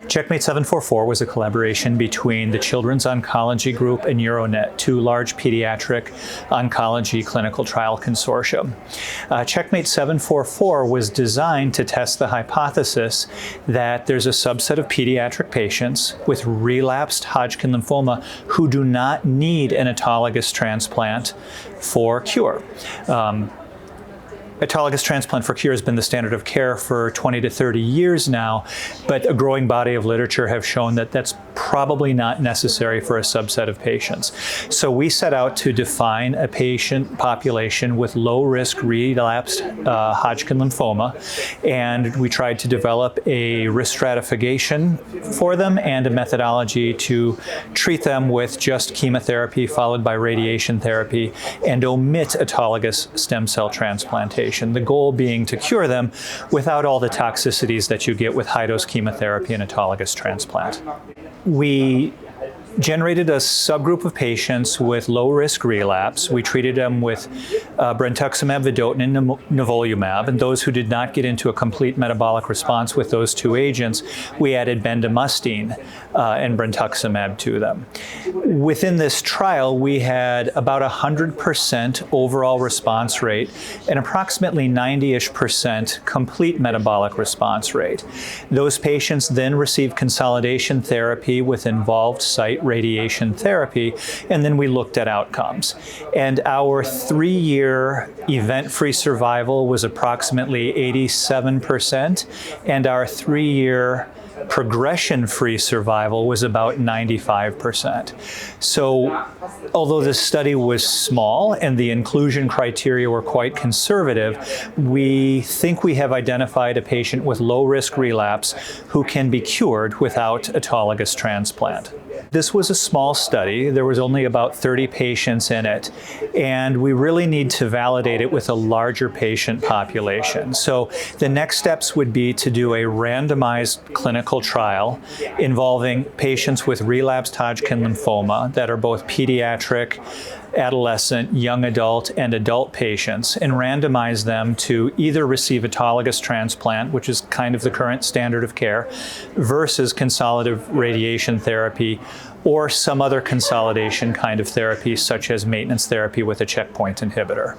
CheckMate 744 was a collaboration between the Children's Oncology Group and Euronet, two large pediatric oncology clinical trial consortia. CheckMate 744 was designed to test the hypothesis that there's a subset of pediatric patients with relapsed Hodgkin lymphoma who do not need an autologous transplant for cure. Autologous transplant for cure has been the standard of care for 20 to 30 years now, but a growing body of literature have shown that that's probably not necessary for a subset of patients. So we set out to define a patient population with low-risk relapsed Hodgkin lymphoma, and we tried to develop a risk stratification for them and a methodology to treat them with just chemotherapy followed by radiation therapy and omit autologous stem cell transplantation. The goal being to cure them without all the toxicities that you get with high-dose chemotherapy and autologous transplant. We generated a subgroup of patients with low-risk relapse. We treated them with brentuximab vedotin and nivolumab, and those who did not get into a complete metabolic response with those two agents, we added bendamustine and brentuximab to them. Within this trial, we had about 100% overall response rate and approximately 90-ish% complete metabolic response rate. Those patients then received consolidation therapy with involved site radiation therapy, and then we looked at outcomes. And our 3-year event-free survival was approximately 87%, and our 3-year progression-free survival was about 95%. So although this study was small and the inclusion criteria were quite conservative, we think we have identified a patient with low-risk relapse who can be cured without autologous transplant. This was a small study. There was only about 30 patients in it, and we really need to validate it with a larger patient population. So the next steps would be to do a randomized clinical trial involving patients with relapsed Hodgkin lymphoma that are both pediatric, adolescent, young adult, and adult patients, and randomize them to either receive autologous transplant, which is kind of the current standard of care, versus consolidative radiation therapy or some other consolidation kind of therapy, such as maintenance therapy with a checkpoint inhibitor.